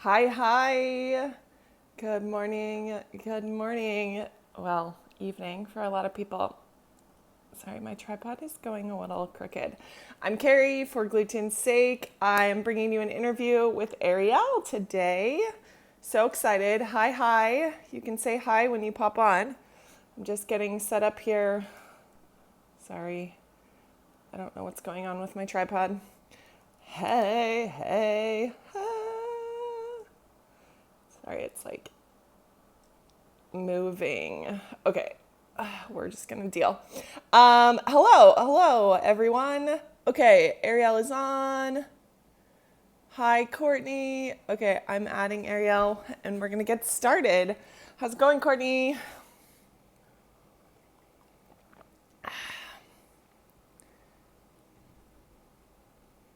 Hi, hi. Good morning. Good morning. Well, evening for a lot of people. Sorry, my tripod is going a little crooked. I'm Carrie for Gluten's sake. I'm bringing you an interview with Arielle today. So excited. Hi, hi. You can say hi when you pop on. I'm just getting set up here. Sorry, I don't know what's going on with my tripod. Hey, hey, ah. Sorry, it's like moving. Okay, we're just gonna deal. Hello, everyone. Okay, Arielle is on. Hi, Courtney. Okay, I'm adding Arielle, and we're gonna get started. How's it going, Courtney?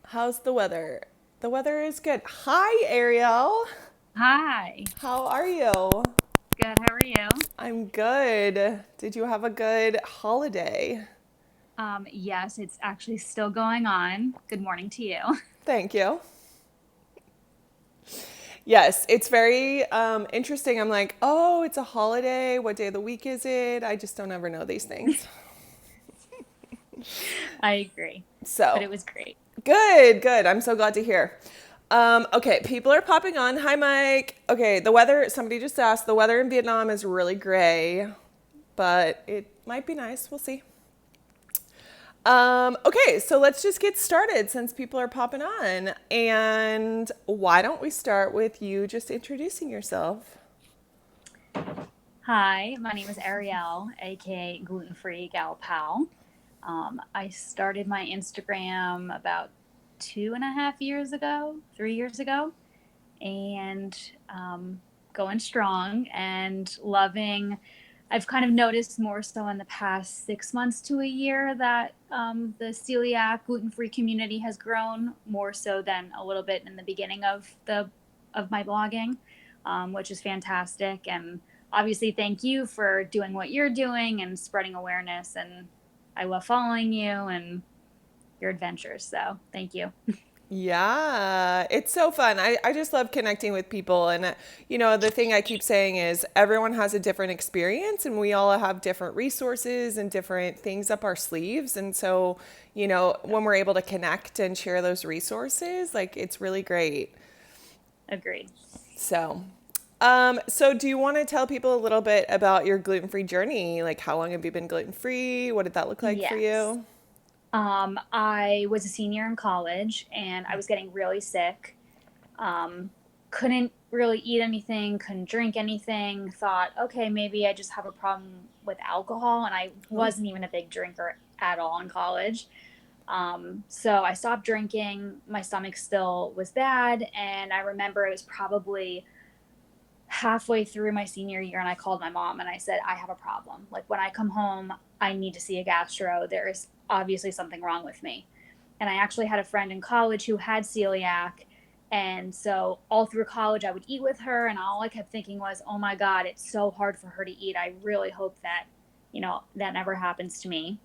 How's the weather? The weather is good. Hi, Arielle. Hi. How are you? Good. How are you? I'm good. Did you have a good holiday? Yes, it's actually still going on. Good morning to you. Thank you. Yes, it's very interesting. I'm like, oh, it's a holiday. What day of the week is it? I just don't ever know these things. I agree, but So, it was great. good, good. I'm so glad to hear. Okay, people are popping on. Hi, Mike. Okay, the weather, somebody just asked, the weather in Vietnam is really gray, but it might be nice. We'll see. Okay, so let's just get started since people are popping on. And why don't we start with you just introducing yourself? Hi, my name is Arielle, aka Gluten Free Gal Pal. I started my Instagram about 2.5 years ago, 3 years ago, and going strong and loving. I've kind of noticed more so in the past 6 months to a year that the celiac gluten free community has grown more so than a little bit in the beginning of my blogging, which is fantastic. And obviously, thank you for doing what you're doing and spreading awareness. And I love following you and your adventures. So thank you. Yeah, it's so fun. I just love connecting with people. And, the thing I keep saying is everyone has a different experience and we all have different resources and different things up our sleeves. And so, when we're able to connect and share those resources, like it's really great. Agreed. So, so do you want to tell people a little bit about your gluten-free journey? Like how long have you been gluten-free? What did that look like for Yes. you? I was a senior in college and I was getting really sick. Um, couldn't really eat anything, couldn't drink anything. Thought, okay, maybe I just have a problem with alcohol. And I Oh, wasn't even a big drinker at all in college. So I stopped drinking. My stomach still was bad. And I remember it was probably halfway through my senior year and I called my mom and I said, I have a problem. Like when I come home, I need to see a gastro. There is obviously something wrong with me. And I actually had a friend in college who had celiac. And so all through college, I would eat with her. And all I kept thinking was, oh my God, it's so hard for her to eat. I really hope that, that never happens to me.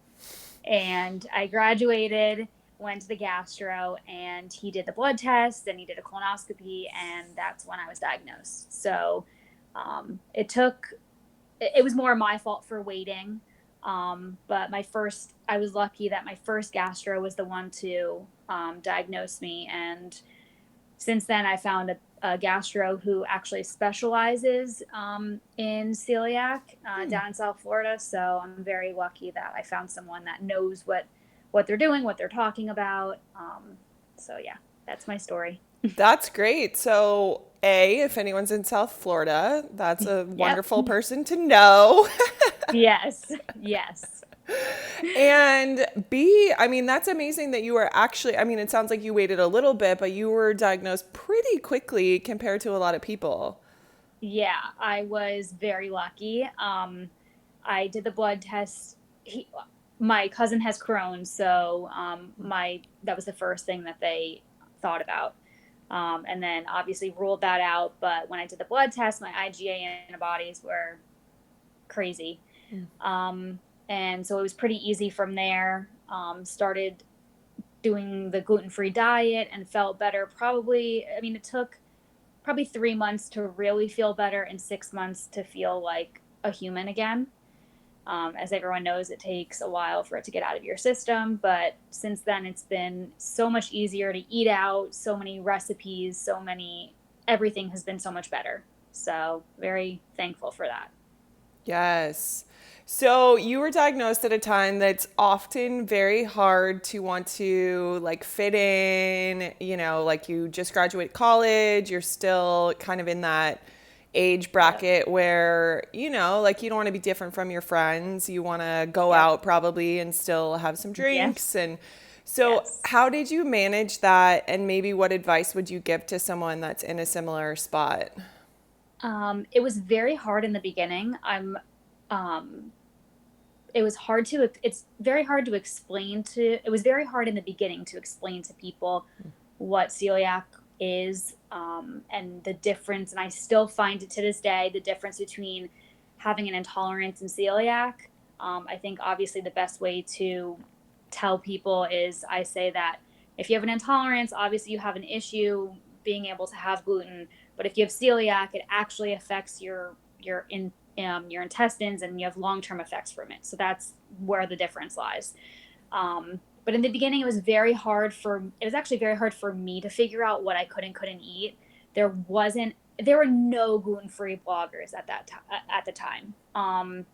And I graduated, went to the gastro, and he did the blood test and he did a colonoscopy. And that's when I was diagnosed. So it was more my fault for waiting. But I was lucky that my first gastro was the one to diagnose me. And since then, I found a gastro who actually specializes in celiac down in South Florida. So I'm very lucky that I found someone that knows what they're doing, what they're talking about. So yeah, that's my story. that's great. So, if anyone's in South Florida, that's a Yep. wonderful person to know. Yes. Yes. And B, I mean, that's amazing that you were actually, I mean, it sounds like you waited a little bit, but you were diagnosed pretty quickly compared to a lot of people. Yeah, I was very lucky. I did the blood test. My cousin has Crohn's, so my that was the first thing that they thought about, and then obviously ruled that out. But when I did the blood test, my IgA antibodies were crazy, um, and so it was pretty easy from there. Started doing the gluten free diet and felt better. Probably, I mean, it took probably 3 months to really feel better and 6 months to feel like a human again. As everyone knows, it takes a while for it to get out of your system. But since then, it's been so much easier to eat out, so many recipes, everything has been so much better. So, very thankful for that. Yes. So you were diagnosed at a time that's often very hard to want to like fit in, like you just graduated college, you're still kind of in that age Yep. bracket where, like you don't want to be different from your friends. You want to go Yep. out probably and still have some drinks. Yes. And so Yes. how did you manage that? And maybe what advice would you give to someone that's in a similar spot? It was very hard in the beginning. Um, it's very hard to explain to, it was very hard in the beginning to explain to people what celiac is, and the difference. And I still find it to this day, the difference between having an intolerance and celiac. I think obviously the best way to tell people is I say that if you have an intolerance, obviously you have an issue being able to have gluten. But if you have celiac, it actually affects your intestines, and you have long term effects from it. So that's where the difference lies. But in the beginning, it was actually very hard for me to figure out what I could and couldn't eat. There were no gluten free bloggers at the time. And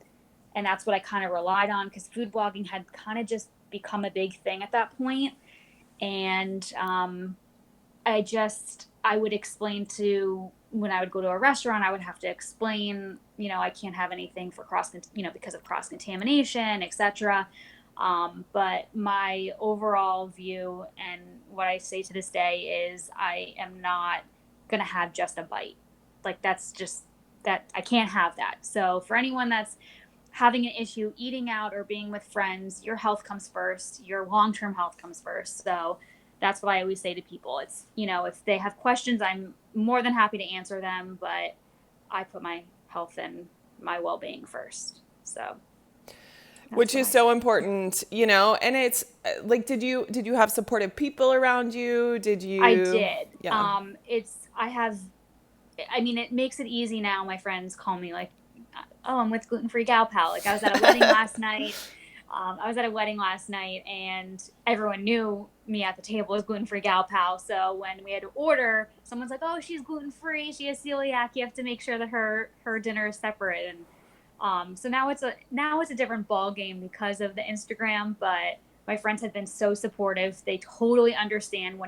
that's what I kind of relied on because food blogging had kind of just become a big thing at that point. And I would explain to when I would go to a restaurant, I would have to explain, I can't have anything because of cross contamination, etc. But my overall view and what I say to this day is I am not going to have just a bite. Like that's just that I can't have that. So for anyone that's having an issue eating out or being with friends, your health comes first, your long term health comes first. So that's what I always say to people. It's, if they have questions, I'm more than happy to answer them, but I put my health and my well being first. So that's Which what is I say. so important, and it's like did you have supportive people around you? Did I you did. Yeah. I mean, it makes it easy now. My friends call me like, oh, I'm with Gluten Free Gal Pal. Like I was at a wedding last night. And everyone knew me at the table as Gluten Free Gal Pal. So when we had to order, someone's like, "Oh, she's gluten free. She has celiac. You have to make sure that her dinner is separate." And so now it's a different ball game because of the Instagram. But my friends have been so supportive. They totally understand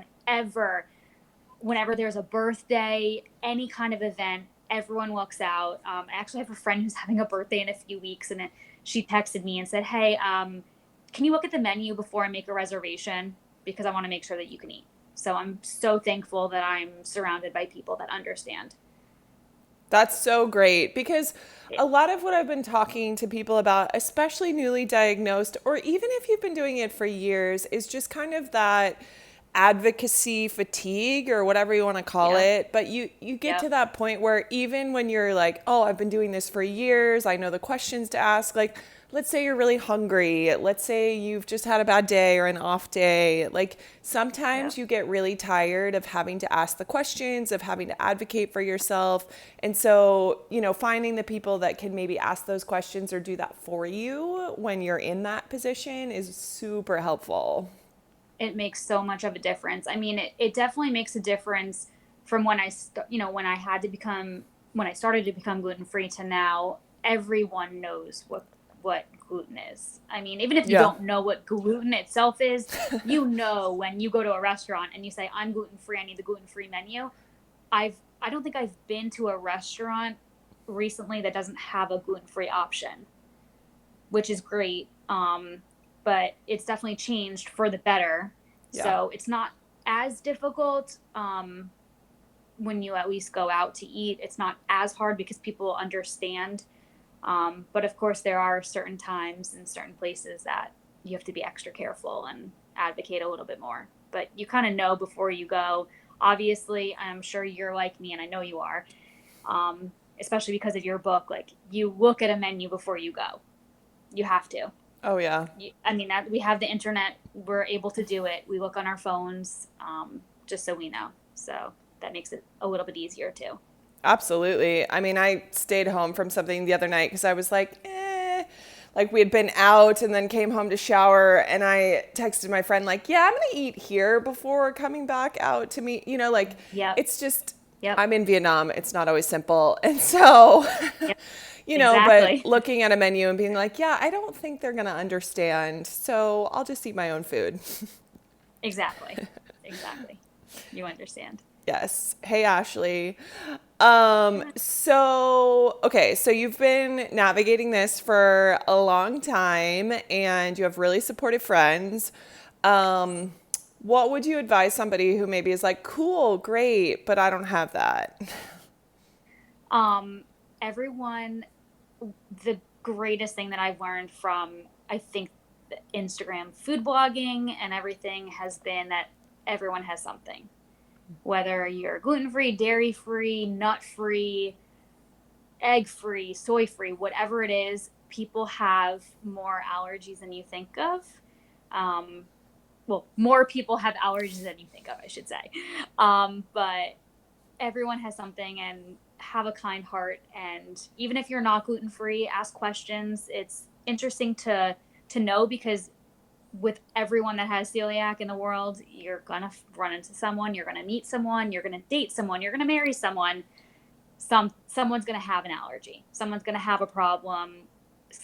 whenever there's a birthday, any kind of event, everyone looks out. I actually have a friend who's having a birthday in a few weeks, and she texted me and said, "Hey, can you look at the menu before I make a reservation because I want to make sure that you can eat." So I'm so thankful that I'm surrounded by people that understand. That's so great because It, a lot of what I've been talking to people about, especially newly diagnosed, or even if you've been doing it for years, is just kind of that advocacy fatigue or whatever you want to call yep, it. But you get to yep, that point where even when you're like, oh, I've been doing this for years, I know the questions to ask, like let's say you're really hungry. Let's say you've just had a bad day or an off day. Like sometimes yep. you get really tired of having to ask the questions, of having to advocate for yourself. And so, finding the people that can maybe ask those questions or do that for you when you're in that position is super helpful. It makes so much of a difference. I mean, it definitely makes a difference from when I started to become gluten free to now. Everyone knows what gluten is. I mean, even if you Yeah. don't know what gluten itself is, when you go to a restaurant and you say I'm gluten free, I need the gluten free menu. I don't think I've been to a restaurant recently that doesn't have a gluten free option, which is great. But it's definitely changed for the better. Yeah. So it's not as difficult when you at least go out to eat. It's not as hard because people understand. But of course, there are certain times and certain places that you have to be extra careful and advocate a little bit more. But you kind of know before you go. Obviously, I'm sure you're like me, and I know you are, especially because of your book. Like you look at a menu before you go. You have to. Oh, yeah. I mean, that we have the internet, we're able to do it. We look on our phones, just so we know. So that makes it a little bit easier too. Absolutely. I mean, I stayed home from something the other night because I was like, like we had been out and then came home to shower, and I texted my friend like, yeah, I'm gonna eat here before coming back out to meet, like Yep. it's just, Yep. I'm in Vietnam. It's not always simple. And so, Yep. but Exactly. looking at a menu and being like, yeah, I don't think they're gonna understand. So I'll just eat my own food. Exactly. Exactly. You understand. Yes. Hey, Ashley. Okay, so you've been navigating this for a long time and you have really supportive friends. Um, what would you advise somebody who maybe is like, cool, great, but I don't have that? Um, everyone, the greatest thing that I've learned from, I think, the Instagram food blogging and everything has been that everyone has something. Whether you're gluten free, dairy free, nut free, egg free, soy free, whatever it is, people have more allergies than you think of. Um, well, more people have allergies than you think of, I should say. But everyone has something, and have a kind heart. And even if you're not gluten free, ask questions. It's interesting to know, because with everyone that has celiac in the world, you're gonna run into someone, you're gonna meet someone, you're gonna date someone, you're gonna marry someone. Someone's gonna have an allergy. Someone's gonna have a problem,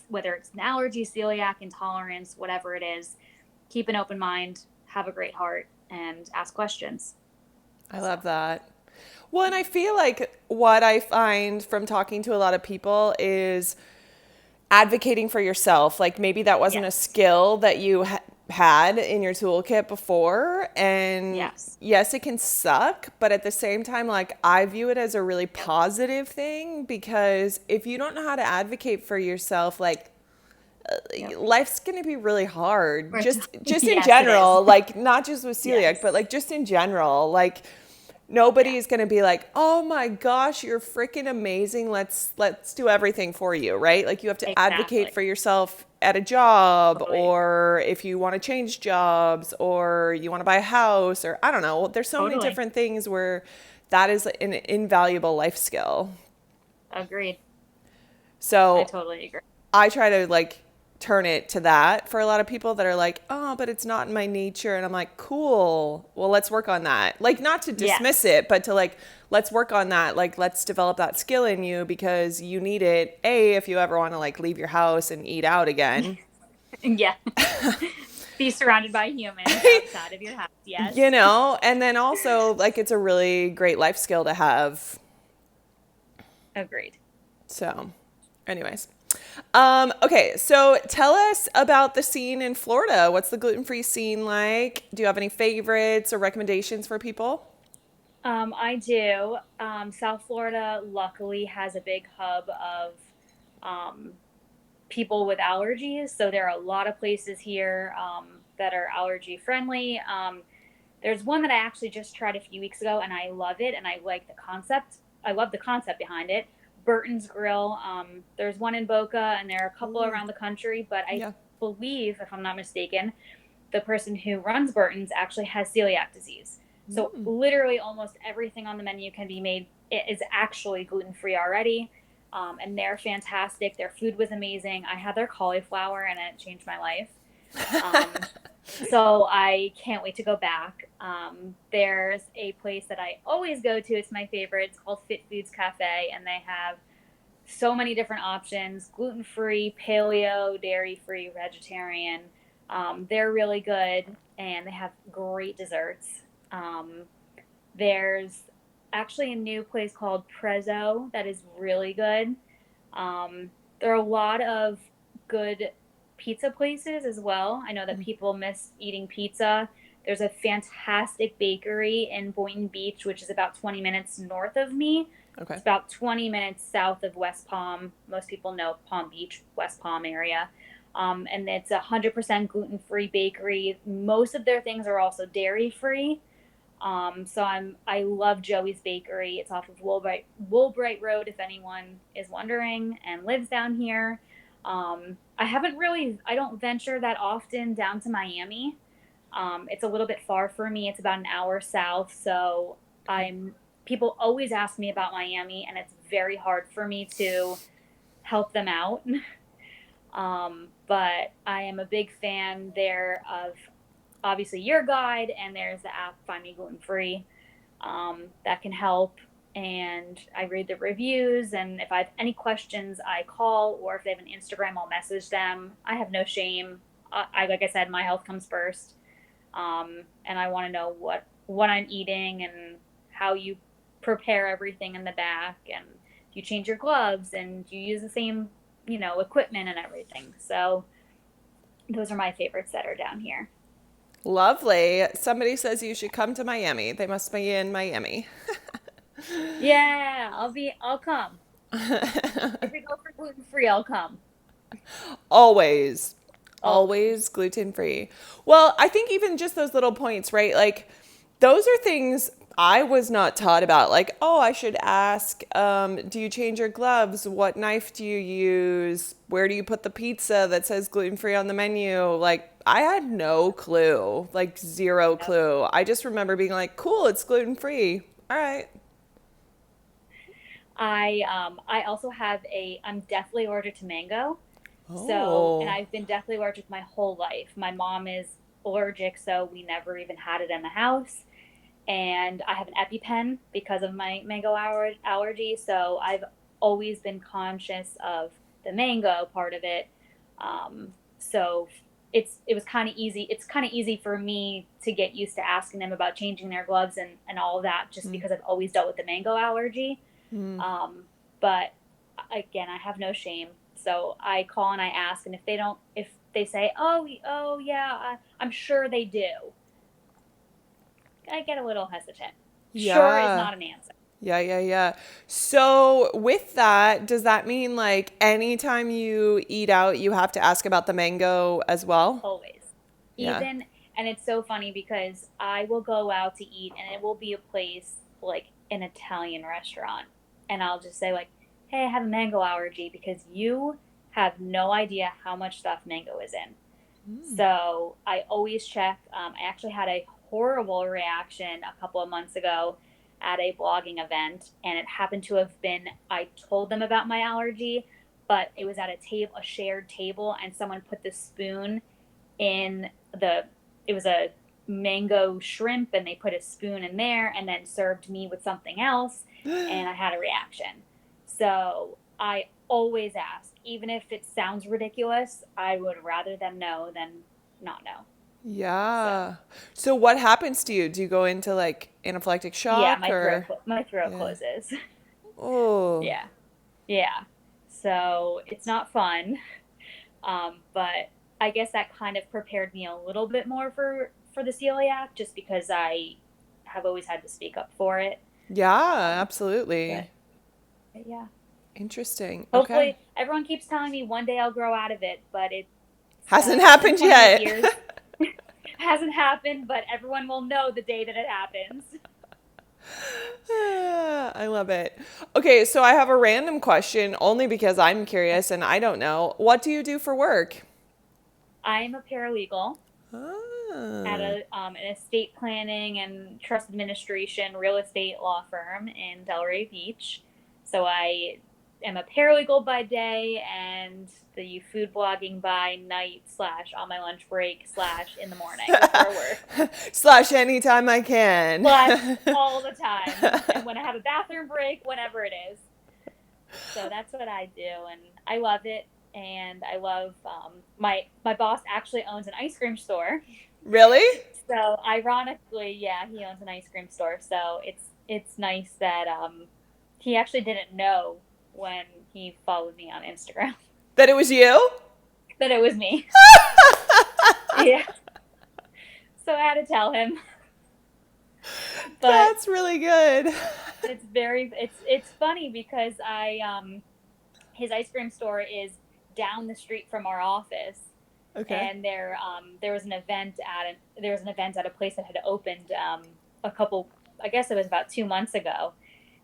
whether it's an allergy, celiac, intolerance, whatever it is. Keep an open mind, have a great heart, and ask questions. I So love that. Well, and I feel like what I find from talking to a lot of people is advocating for yourself. Like maybe that wasn't a yes, skill that you had in your toolkit before. And yes, yes, it can suck, but at the same time, like I view it as a really yep, positive thing because if you don't know how to advocate for yourself, like yep. life's going to be really hard. Right. Just in Yes, it is. general, like not just with celiac, but Yes, like just in general, like nobody yeah, is going to be like, "Oh my gosh, you're freaking amazing. Let's do everything for you," right? Like you have to advocate exactly. for yourself at a job Totally agree. or if you want to change jobs or you want to buy a house or I don't know. There's so many Totally different things where that is an invaluable life skill. agreed. I So totally agree. I try to like turn it to that for a lot of people that are like, oh, but it's not in my nature. And I'm like, cool. Well, let's work on that. Like, not to dismiss Yes. it, but to like, let's work on that. Like, let's develop that skill in you because you need it. A, if you ever want to like leave your house and eat out again, Yeah. Be surrounded by humans outside of your house. Yes. and then also like it's a really great life skill to have. Agreed. So, anyways. Okay, so tell us about the scene in Florida. What's the gluten-free scene like? Do you have any favorites or recommendations for people? I do. South Florida luckily has a big hub of um, people with allergies. So there are a lot of places here that are allergy friendly. There's one that I actually just tried a few weeks ago, and I love it, and I like the concept. I love the concept behind it. Burton's Grill. There's one in Boca, and there are a couple Ooh, around the country. But I yeah. believe, if I'm not mistaken, the person who runs Burton's actually has celiac disease. So Mm, literally, almost everything on the menu can be made. It is actually gluten free already. And they're fantastic. Their food was amazing. I had their cauliflower, and it changed my life. Um, so I can't wait to go back. There's a place that I always go to. It's my favorite. It's called Fit Foods Cafe, and they have so many different options: gluten free, paleo, dairy free, vegetarian. They're really good, and they have great desserts. Um, there's actually a new place called Prezzo that is really good. There are a lot of good pizza places as well. I know that people miss eating pizza. There's a fantastic bakery in Boynton Beach, which is about 20 minutes north of me. okay. It's about 20 minutes south of West Palm. Most people know Palm Beach, West Palm area. And it's a 100% gluten free bakery. Most of their things are also dairy free. I love Joey's Bakery. It's off of Woolbright Road, if anyone is wondering and lives down here. I don't venture that often down to Miami. It's a little bit far for me. It's about an hour south, so Okay. people always ask me about Miami, and it's very hard for me to help them out. But I am a big fan there of obviously your guide, and there's the app Find Me Gluten Free, that can help. And I read the reviews, and if I have any questions, I call, or if they have an Instagram, I'll message them. I have no shame. Like I said, my health comes first, and I want to know what I'm eating and how you prepare everything in the back, and you change your gloves and you use the same equipment and everything. So those are my favorites that are down here. Lovely. Somebody says you should come to Miami. They must be in Miami. Yeah, I'll come. If we go for gluten free, I'll come. Always, Always. always gluten free. Well, I think even just those little points, right? Like, those are things I was not taught about. Like, oh, I should ask, do you change your gloves? What knife do you use? Where do you put the pizza that says gluten free on the menu? Like, I had no clue, like, zero Yep. clue. I just remember being like, cool, it's gluten free. All right. I also I'm deathly allergic to mango. So, and Oh. I've been deathly allergic my whole life. My mom is allergic, so we never even had it in the house. And I have an EpiPen because of my mango allergy. So I've always been conscious of the mango part of it. So it was kind of easy. It's kind of easy for me to get used to asking them about changing their gloves and all of that, just because I've always dealt with the mango allergy. But again, I have no shame. So I call and I ask, and if they say, oh yeah, I'm sure they do, I get a little hesitant. Sure is Yeah. not an answer. Yeah. So, with that, does that mean like anytime you eat out, you have to ask about the mango as well? Always. Yeah. Even, and it's so funny because I will go out to eat and it will be a place like an Italian restaurant. And I'll just say, like, hey, I have a mango allergy because you have no idea how much stuff mango is in. So I always check. I actually had a horrible reaction a couple of months ago at a blogging event, and it happened to have been I told them about my allergy, but it was at a shared table, and someone put the spoon in the. It was a mango shrimp, and they put a spoon in there, and then served me with something else, and I had a reaction. So I always ask, even if it sounds ridiculous, I would rather them know than not know. So Yeah. So, what happens to you? Do you go into like anaphylactic yeah, shock or? my throat Yeah. closes. Oh, Yeah, yeah. So it's not fun, but I guess that kind of prepared me a little bit more for the celiac, just because I have always had to speak up for it. yeah, Um, but, absolutely. but yeah, Interesting. Okay. hopefully everyone keeps telling me one day I'll grow out of it, but Hasn't it's been happened 28 yet. years. Hasn't happened, but everyone will know the day that it happens. I love it. Okay, so I have a random question only because I'm curious and I don't know. What do you do for work? I'm a paralegal at Ah, an estate planning and trust administration real estate law firm in Delray Beach. So I am a paralegal by day and the food blogging by night slash on my lunch break slash in the morning before work slash anytime I can. slash all the time. And when I have a bathroom break, whenever it is. So that's what I do, and I love it. And I love my boss actually owns an ice cream store. Really? So ironically, yeah, he owns an ice cream store. So it's nice that he actually didn't know when he followed me on Instagram That it was you? that it was me. Yeah. So I had to tell him. But That's really good. it's funny because I his ice cream store is down the street from our office, Okay. and there was an event at a place that had opened a couple, I guess it was about 2 months ago,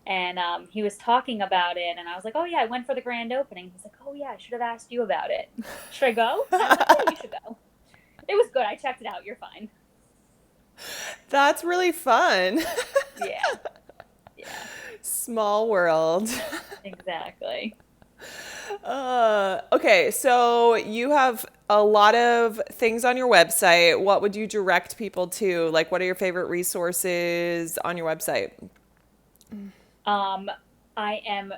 and he was talking about it, and I was like, oh yeah, I went for the grand opening. He's like, oh yeah, I should have asked you about it. Should I go? And I was like, yeah, you should go. It was good. I checked it out. You're fine. That's really fun. Yeah, Yeah, Small world. exactly. Okay, so you have a lot of things on your website. What would you direct people to? Like, what are your favorite resources on your website? Um, I am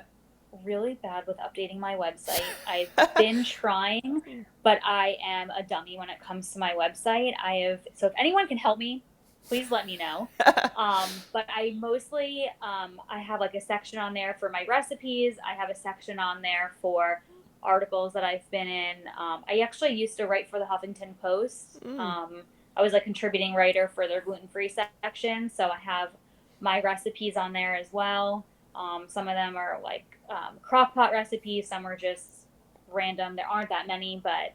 really bad with updating my website. I've been trying, but I am a dummy when it comes to my website. So if anyone can help me, please let me know. But I have like a section on there for my recipes. I have a section on there for articles that I've been in. I actually used to write for the Huffington Post. I was a contributing writer for their gluten-free section, so I have my recipes on there as well. Some of them are like crock pot recipes. Some are just random. There aren't that many, but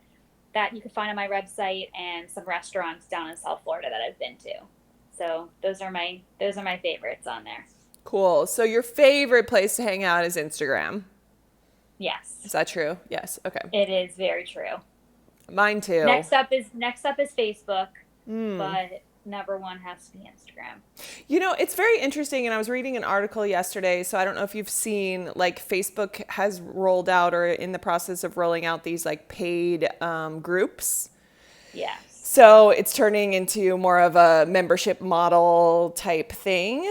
that you can find on my website, and some restaurants down in South Florida that I've been to. So those are my favorites on there. Cool. So your favorite place to hang out is Instagram. Is Yes, that true? Yes. Okay. it is very true. Mine too. Next up is Facebook, but number one has to be Instagram. You know, it's very interesting. And I was reading an article yesterday. So I don't know if you've seen, like, Facebook has rolled out or in the process of rolling out these, like, paid groups. Yes. So it's turning into more of a membership model type thing.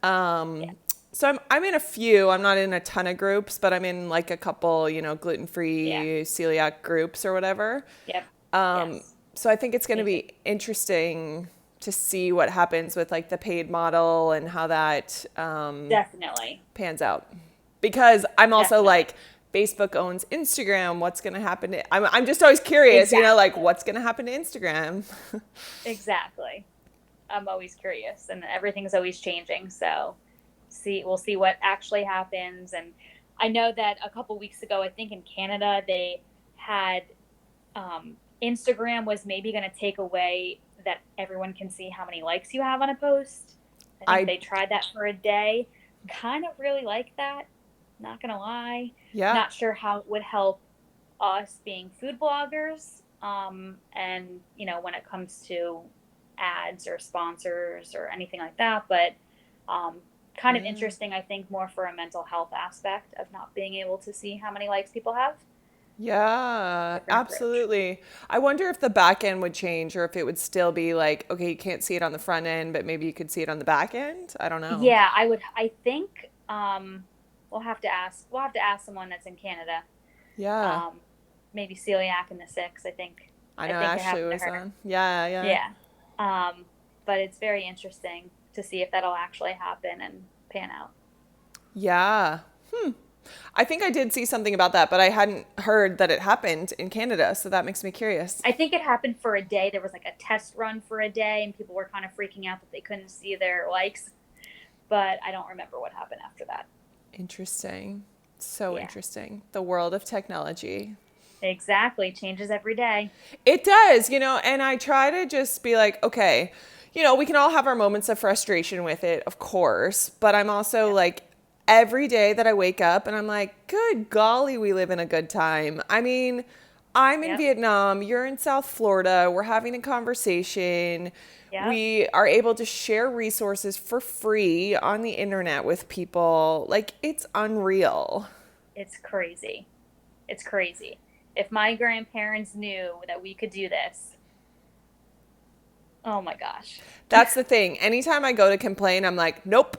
Yeah. So I'm in a few. I'm not in a ton of groups, but I'm in like a couple, Yeah. gluten-free celiac groups or whatever. Yep. Um, Yes. so I think it's going to Me too. be interesting to see what happens with like the paid model and how that Definitely. pans out. Because I'm also Definitely. like, Facebook owns Instagram. What's going to happen to, I'm just always curious, like Exactly. what's going to happen to Instagram? Exactly. I'm always curious, and everything's always changing. So, we'll see what actually happens. And I know that a couple weeks ago, I think in Canada, they had Instagram was maybe going to take away that everyone can see how many likes you have on a post. I think I, they tried that for a day. Kind of really like that. Not gonna lie. yeah. Not sure how it would help us being food bloggers. And when it comes to ads or sponsors or anything like that, but kind of Yeah. interesting, I think, more for a mental health aspect of not being able to see how many likes people have. Yeah, Different approach. absolutely. I wonder if the back end would change or if it would still be like, okay, you can't see it on the front end, but maybe you could see it on the back end. I don't know. Yeah, I think we'll have to ask someone that's in Canada. Yeah. Um, Maybe celiac in the six. I think I I know think it Ashley happened to was her. on. Yeah, yeah. Yeah. But it's very interesting to see if that'll actually happen and pan out. Yeah. I think I did see something about that, but I hadn't heard that it happened in Canada, so that makes me curious. I think it happened for a day. There was like a test run for a day, and people were kind of freaking out that they couldn't see their likes. But I don't remember what happened after that. Interesting. So Yeah, interesting. The world of technology. exactly. Changes every day. It does, and I try to just be like, okay, we can all have our moments of frustration with it, of course, but I'm also Yep. like, every day that I wake up and I'm like, good golly, we live in a good time. I mean, I'm in Yep. Vietnam, you're in South Florida, we're having a conversation. Yep. We are able to share resources for free on the internet with people. Like, it's unreal. It's crazy. It's crazy. If my grandparents knew that we could do this, oh my gosh. That's the thing. Anytime I go to complain, I'm like, nope.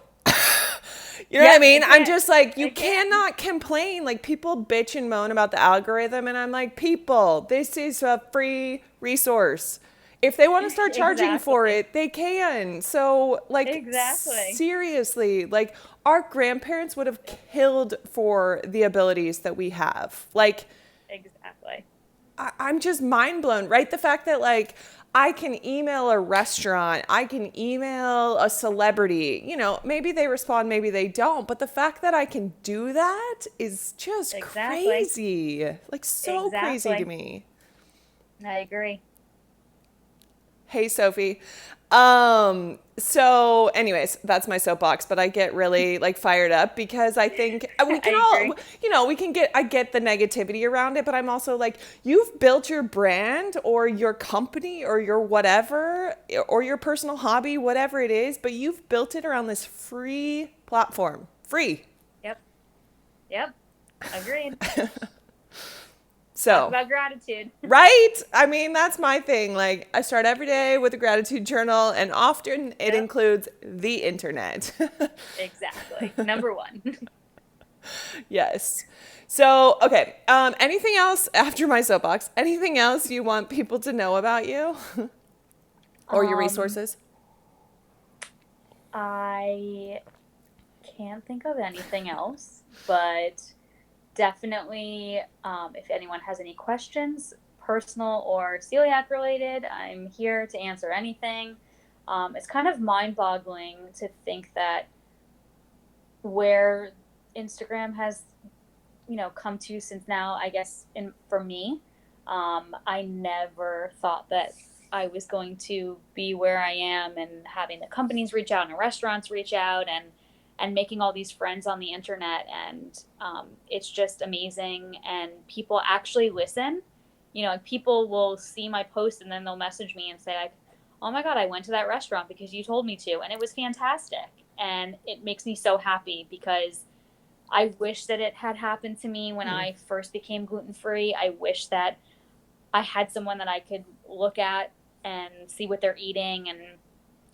You know what I Yep, mean? they I'm can't. just like, you They can't. cannot complain. Like, people bitch and moan about the algorithm, and I'm like, people, this is a free resource. If they want to start charging for Exactly. it, they can. So, like, Exactly. seriously, like, our grandparents would have killed for the abilities that we have. Like, Exactly. I'm just mind blown, right? The fact that like I can email a restaurant, I can email a celebrity, maybe they respond, maybe they don't, but the fact that I can do that is just Exactly. crazy. Like so crazy to Exactly. me. I agree. Hey, Sophie. So anyways, that's my soapbox, but I get really like fired up because I think we can I all, agree. we can I get the negativity around it, but I'm also like, you've built your brand or your company or your whatever, or your personal hobby, whatever it is, but you've built it around this free platform. Free. Yep. Yep. Agreed. Talk So, about gratitude. right? I mean, that's my thing. Like, I start every day with a gratitude journal, and often it Yep. includes the internet. Exactly. Number one. Yes. So, okay. Anything else after my soapbox? Anything else you want people to know about you or your Um, resources? I can't think of anything else, but definitely, if anyone has any questions, personal or celiac related, I'm here to answer anything. It's kind of mind boggling to think that where Instagram has, come to since now, I guess, for me, I never thought that I was going to be where I am and having the companies reach out and restaurants reach out and making all these friends on the internet. And it's just amazing. And people actually listen. Like people will see my post and then they'll message me and say, like, oh my God, I went to that restaurant because you told me to. And it was fantastic. And it makes me so happy because I wish that it had happened to me when I first became gluten free. I wish that I had someone that I could look at and see what they're eating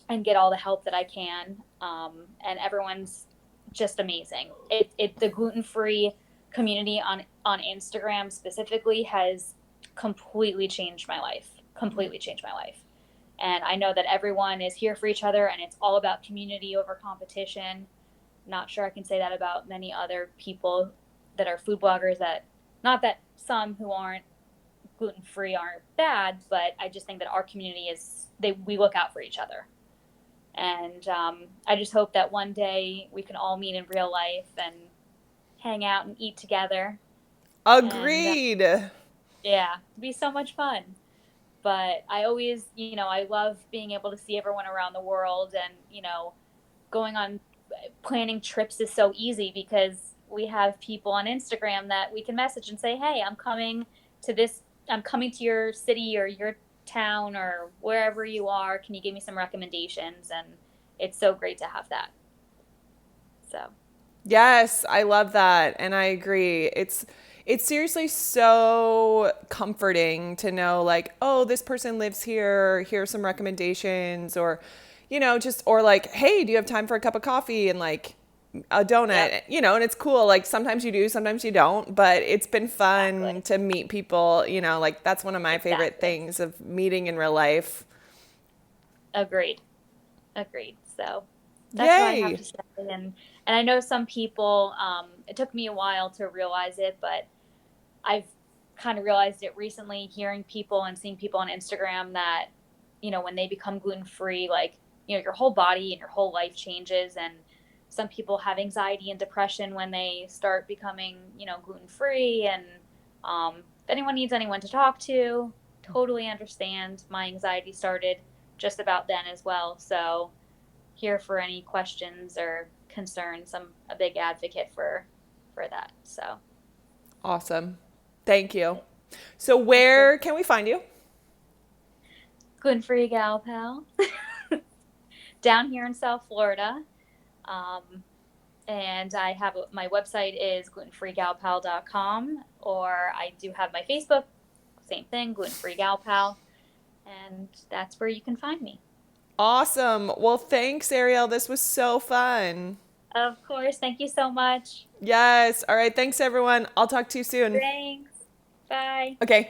and get all the help that I can. And everyone's just amazing. The gluten free community on Instagram specifically has completely changed my life. Completely changed my life. And I know that everyone is here for each other, and it's all about community over competition. Not sure I can say that about many other people that are food bloggers. That not that some who aren't gluten free aren't bad, but I just think that our community is we look out for each other. And I just hope that one day we can all meet in real life and hang out and eat together. And Agreed. yeah, it'd be so much fun. But I always, I love being able to see everyone around the world and, going on planning trips is so easy because we have people on Instagram that we can message and say, "Hey, I'm coming to your city or your town or wherever you are. Can you give me some recommendations?" And it's so great to have that. So, Yes, I love that, and I agree. It's seriously so comforting to know like, oh, this person lives here, here are some recommendations, or just or like, hey, do you have time for a cup of coffee and like a yep, donut, and it's cool. Like sometimes you do, sometimes you don't, but it's been fun exactly. to meet people, like that's one of my favorite Exactly. things of meeting in real life. Agreed. Agreed. So, that's what I have Yay. to say. And I know some people, it took me a while to realize it, but I've kind of realized it recently hearing people and seeing people on Instagram that, when they become gluten free, like, your whole body and your whole life changes. And some people have anxiety and depression when they start becoming, gluten free. And if anyone needs anyone to talk to, totally understand. My anxiety started just about then as well. So, here for any questions or concerns. I'm a big advocate for that. So, Awesome. Thank you. yep, So of course. where can we find you? Gluten free gal pal down here in South Florida. Um, and I have my website is glutenfreegalpal.com, or I do have my Facebook, same thing, gluten free gal pal, and that's where you can find me. Awesome. Well, thanks, Arielle. This was so fun. Of course. Thank you so much. Yes. All right. Thanks, everyone. I'll talk to you soon. Thanks. Bye. Okay.